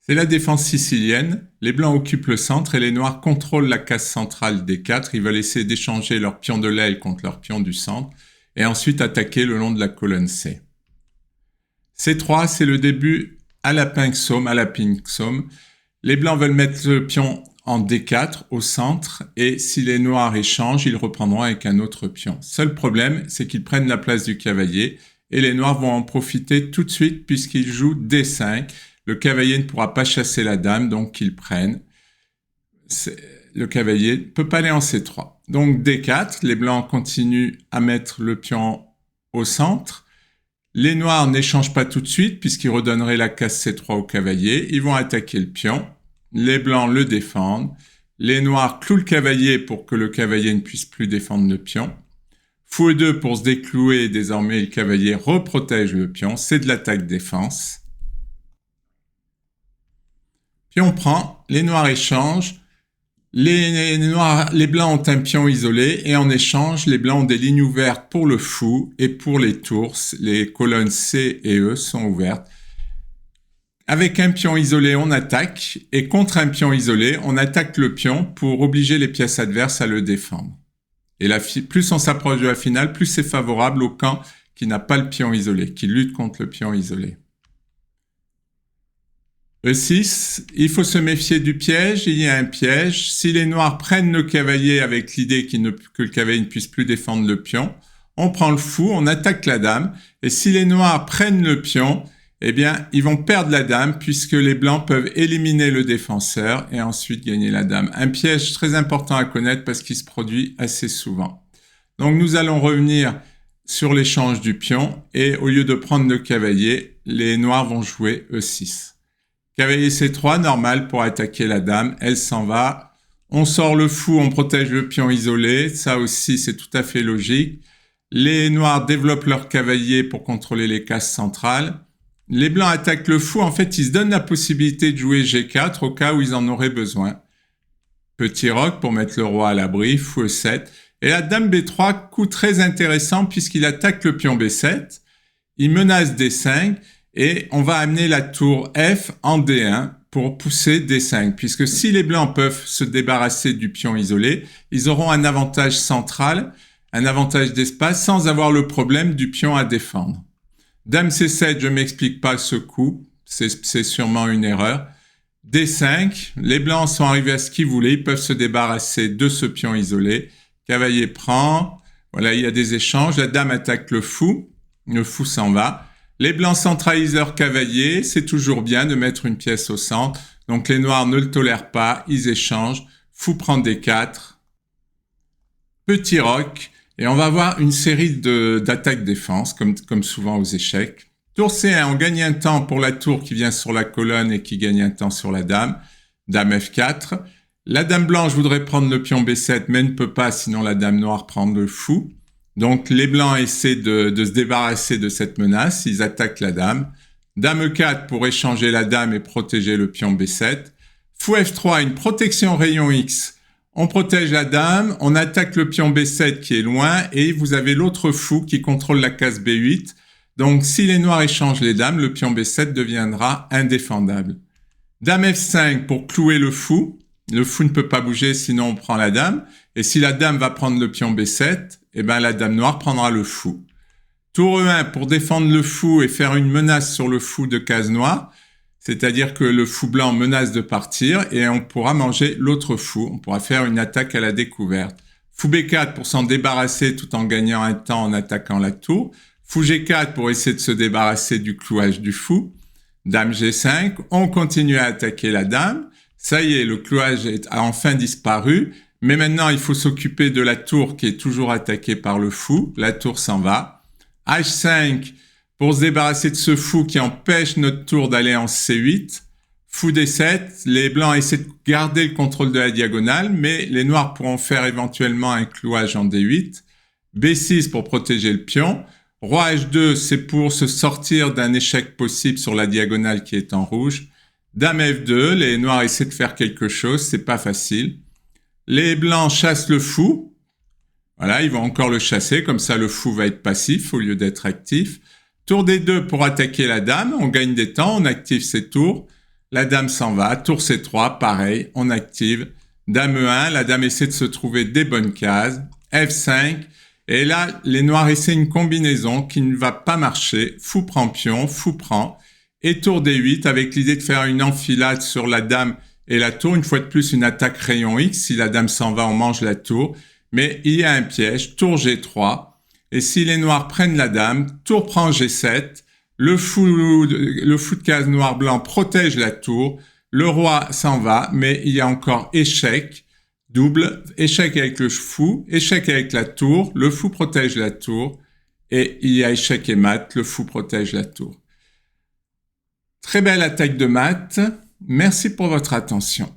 C'est la défense sicilienne. Les blancs occupent le centre et les noirs contrôlent la case centrale des 4. Ils veulent essayer d'échanger leur pion de l'aile contre leur pion du centre et ensuite attaquer le long de la colonne C. C3, c'est le début à la pinksome, Les blancs veulent mettre le pion en D4 au centre et si les noirs échangent, ils reprendront avec un autre pion. Seul problème, c'est qu'ils prennent la place du cavalier et les noirs vont en profiter tout de suite puisqu'ils jouent D5. Le cavalier ne pourra pas chasser la dame, donc qu'ils prennent. Le cavalier ne peut pas aller en C3. Donc D4, les blancs continuent à mettre le pion au centre. Les noirs n'échangent pas tout de suite puisqu'ils redonneraient la case C3 au cavalier. Ils vont attaquer le pion. Les blancs le défendent. Les noirs clouent le cavalier pour que le cavalier ne puisse plus défendre le pion. Fou E2 pour se déclouer. Désormais, le cavalier reprotège le pion. C'est de l'attaque-défense. Puis on prend, les noirs échangent, les blancs ont un pion isolé et en échange, les blancs ont des lignes ouvertes pour le fou et pour les tours. Les colonnes C et E sont ouvertes. Avec un pion isolé, on attaque et contre un pion isolé, on attaque le pion pour obliger les pièces adverses à le défendre. Et plus on s'approche de la finale, plus c'est favorable au camp qui n'a pas le pion isolé, qui lutte contre le pion isolé. E6, il faut se méfier du piège, il y a un piège. Si les noirs prennent le cavalier avec l'idée que le cavalier ne puisse plus défendre le pion, on prend le fou, on attaque la dame. Et si les noirs prennent le pion, eh bien, ils vont perdre la dame puisque les blancs peuvent éliminer le défenseur et ensuite gagner la dame. Un piège très important à connaître parce qu'il se produit assez souvent. Donc, nous allons revenir sur l'échange du pion et au lieu de prendre le cavalier, les noirs vont jouer E6. Cavalier C3, normal pour attaquer la dame, elle s'en va. On sort le fou, on protège le pion isolé, ça aussi c'est tout à fait logique. Les noirs développent leur cavalier pour contrôler les cases centrales. Les blancs attaquent le fou, en fait ils se donnent la possibilité de jouer G4 au cas où ils en auraient besoin. Petit roc pour mettre le roi à l'abri, fou E7. Et la dame B3, coup très intéressant puisqu'il attaque le pion B7, il menace D5, et on va amener la tour F en D1 pour pousser D5, puisque si les blancs peuvent se débarrasser du pion isolé, ils auront un avantage central, un avantage d'espace, sans avoir le problème du pion à défendre. Dame C7, je ne m'explique pas ce coup, c'est sûrement une erreur. D5, les blancs sont arrivés à ce qu'ils voulaient, ils peuvent se débarrasser de ce pion isolé. Cavalier prend, voilà, il y a des échanges, la dame attaque le fou s'en va. Les blancs centralisent leur cavalier, c'est toujours bien de mettre une pièce au centre. Donc les noirs ne le tolèrent pas, ils échangent. Fou prend D4. Petit roc. Et on va avoir une série d'attaques-défense, comme souvent aux échecs. Tour C1, on gagne un temps pour la tour qui vient sur la colonne et qui gagne un temps sur la dame. Dame F4. La dame blanche voudrait prendre le pion B7, mais ne peut pas, sinon la dame noire prend le fou. Donc, les blancs essaient de se débarrasser de cette menace. Ils attaquent la dame. Dame E4 pour échanger la dame et protéger le pion B7. Fou F3, une protection rayon X. On protège la dame, on attaque le pion B7 qui est loin et vous avez l'autre fou qui contrôle la case B8. Donc, si les noirs échangent les dames, le pion B7 deviendra indéfendable. Dame F5 pour clouer le fou. Le fou ne peut pas bouger, sinon on prend la dame. Et si la dame va prendre le pion B7, eh ben la dame noire prendra le fou. Tour E1 pour défendre le fou et faire une menace sur le fou de case noire, c'est-à-dire que le fou blanc menace de partir et on pourra manger l'autre fou. On pourra faire une attaque à la découverte. Fou B4 pour s'en débarrasser tout en gagnant un temps en attaquant la tour. Fou G4 pour essayer de se débarrasser du clouage du fou. Dame G5, on continue à attaquer la dame. Ça y est, le clouage a enfin disparu. Mais maintenant, il faut s'occuper de la tour qui est toujours attaquée par le fou. La tour s'en va. H5 pour se débarrasser de ce fou qui empêche notre tour d'aller en C8. Fou D7. Les blancs essaient de garder le contrôle de la diagonale, mais les noirs pourront faire éventuellement un clouage en D8. B6 pour protéger le pion. Roi H2, c'est pour se sortir d'un échec possible sur la diagonale qui est en rouge. Dame F2, les noirs essaient de faire quelque chose, c'est pas facile. Les blancs chassent le fou. Voilà, ils vont encore le chasser, comme ça le fou va être passif au lieu d'être actif. Tour D2 pour attaquer la dame, on gagne des temps, on active ses tours. la dame s'en va, tour C3, pareil, on active, dame E1, la dame essaie de se trouver des bonnes cases, F5, et là, les noirs essaient une combinaison qui ne va pas marcher, fou prend pion, fou prend, et tour D8 avec l'idée de faire une enfilade sur la dame et la tour, une fois de plus une attaque rayon X, si la dame s'en va, on mange la tour, mais il y a un piège, tour G3, et si les noirs prennent la dame, tour prend G7, le fou de case noir-blanc protège la tour, le roi s'en va, mais il y a encore échec, double, échec avec le fou, échec avec la tour, le fou protège la tour, et il y a échec et mat, le fou protège la tour. Très belle attaque de mat, merci pour votre attention.